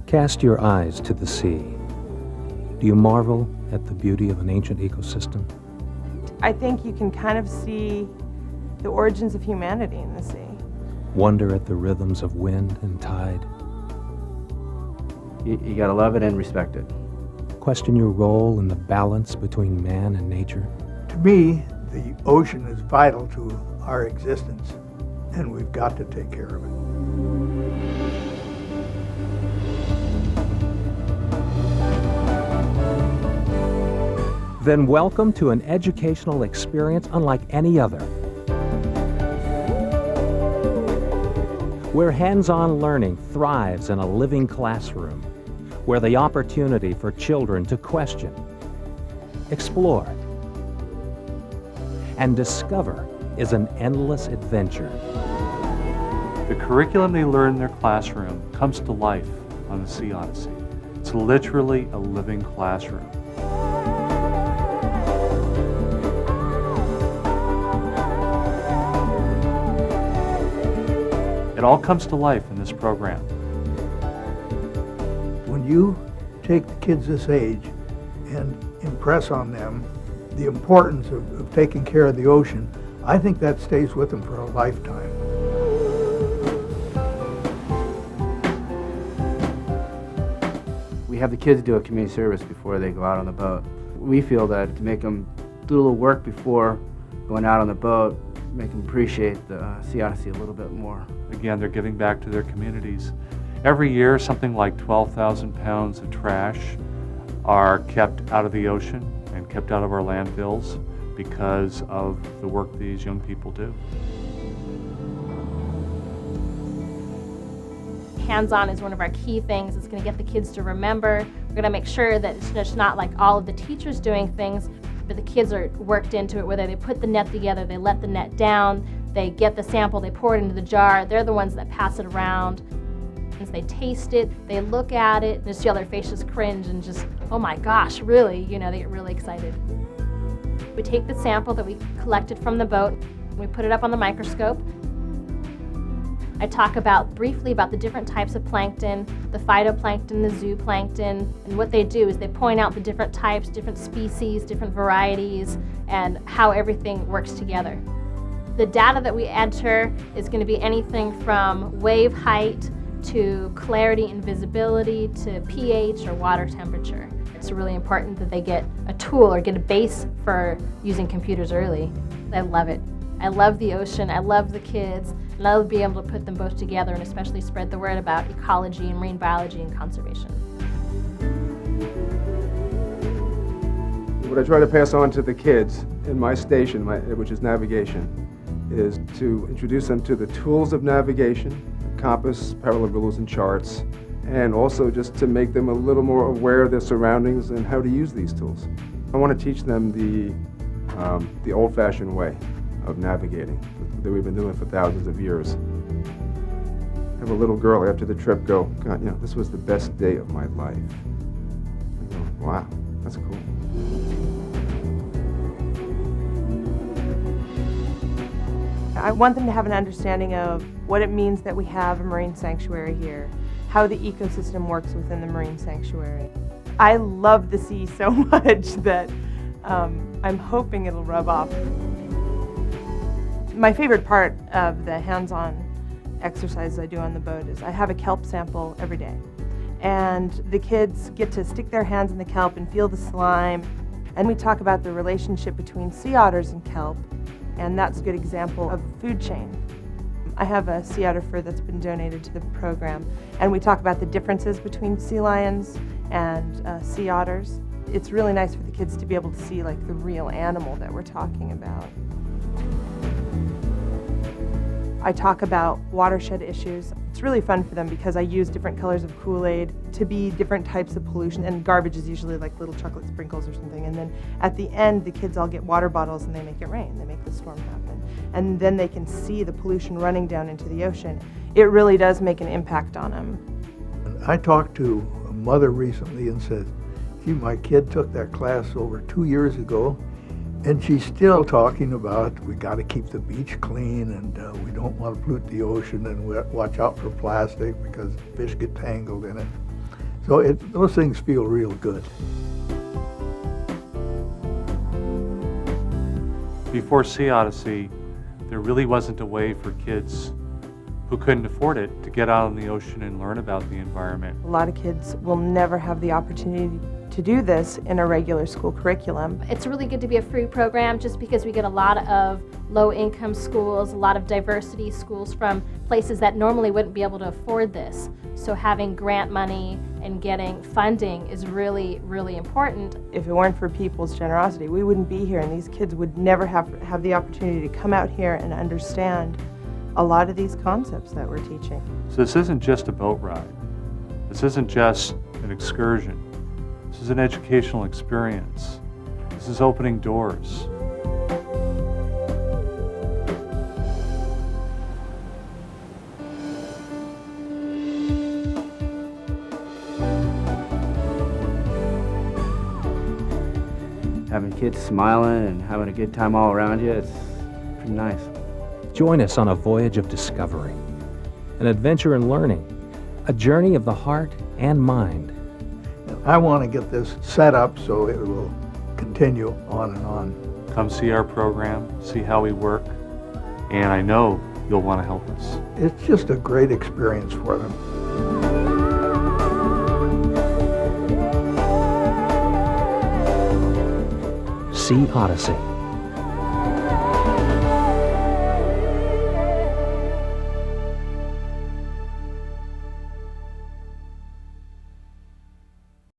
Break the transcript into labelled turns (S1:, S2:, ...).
S1: Cast your eyes to the sea. Do you marvel at the beauty of an ancient ecosystem?
S2: I think you can kind of see the origins of humanity in the sea.
S1: Wonder at the rhythms of wind and tide?
S3: You gotta love it and respect it.
S1: Question your role in the balance between man and nature?
S4: To me, the ocean is vital to our existence, and we've got to take care of it.
S1: Then welcome to an educational experience unlike any other, where hands-on learning thrives in a living classroom, where the opportunity for children to question, explore, and discover is an endless adventure.
S5: The curriculum they learn in their classroom comes to life on the Sea Odyssey. It's literally a living classroom. It all comes to life in this program.
S4: When you take the kids this age and impress on them the importance of taking care of the ocean, I think that stays with them for a lifetime.
S3: We have the kids do a community service before they go out on the boat. We feel that to make them do a little work before going out on the boat, make them appreciate the Sea Odyssey a little bit more.
S5: Again, they're giving back to their communities. Every year, something like 12,000 pounds of trash are kept out of the ocean and kept out of our landfills because of the work these young people do.
S6: Hands-on is one of our key things. It's going to get the kids to remember. We're going to make sure that it's just not like all of the teachers doing things, but the kids are worked into it, whether they put the net together, they let the net down, they get the sample, they pour it into the jar, they're the ones that pass it around. As they taste it, they look at it, and just see all their faces cringe and just, oh my gosh, really? You know, they get really excited. We take the sample that we collected from the boat, we put it up on the microscope. I talk briefly about the different types of plankton, the phytoplankton, the zooplankton, and what they do is they point out the different types, different species, different varieties, and how everything works together. The data that we enter is going to be anything from wave height to clarity and visibility to pH or water temperature. It's really important that they get a tool or get a base for using computers early. I love it. I love the ocean, I love the kids, and I love being able to put them both together and especially spread the word about ecology and marine biology and conservation.
S7: What I try to pass on to the kids in my station, which is navigation, is to introduce them to the tools of navigation, compass, parallel rules, and charts, and also just to make them a little more aware of their surroundings and how to use these tools. I want to teach them the old-fashioned way of navigating that we've been doing for thousands of years. I have a little girl after the trip go, God, you know, this was the best day of my life. I go, wow, that's cool.
S2: I want them to have an understanding of what it means that we have a marine sanctuary here, how the ecosystem works within the marine sanctuary. I love the sea so much that I'm hoping it'll rub off. My favorite part of the hands-on exercises I do on the boat is I have a kelp sample every day. And the kids get to stick their hands in the kelp and feel the slime. And we talk about the relationship between sea otters and kelp, and that's a good example of food chain. I have a sea otter fur that's been donated to the program, and we talk about the differences between sea lions and sea otters. It's really nice for the kids to be able to see like the real animal that we're talking about. I talk about watershed issues. It's really fun for them because I use different colors of Kool-Aid to be different types of pollution, and garbage is usually like little chocolate sprinkles or something, and then at the end the kids all get water bottles and they make it rain, they make the storm happen, and then they can see the pollution running down into the ocean. It really does make an impact on them.
S4: I talked to a mother recently and said, gee, my kid took that class over 2 years ago, and she's still talking about we got to keep the beach clean, and we don't want to pollute the ocean, and we watch out for plastic because fish get tangled in it. So those things feel real good.
S5: Before Sea Odyssey, there really wasn't a way for kids who couldn't afford it to get out in the ocean and learn about the environment.
S2: A lot of kids will never have the opportunity to do this in a regular school curriculum.
S6: It's really good to be a free program just because we get a lot of low-income schools, a lot of diversity schools from places that normally wouldn't be able to afford this. So having grant money and getting funding is really, really important.
S2: If it weren't for people's generosity, we wouldn't be here, and these kids would never have the opportunity to come out here and understand a lot of these concepts that we're teaching.
S5: So this isn't just a boat ride. This isn't just an excursion. This is an educational experience. This is opening doors.
S3: Having kids smiling and having a good time all around you, it's pretty nice.
S1: Join us on a voyage of discovery, an adventure in learning, a journey of the heart and mind.
S4: I want to get this set up so it will continue on and on.
S5: Come see our program, see how we work, and I know you'll want to help us.
S4: It's just a great experience for them.
S1: Sea Odyssey.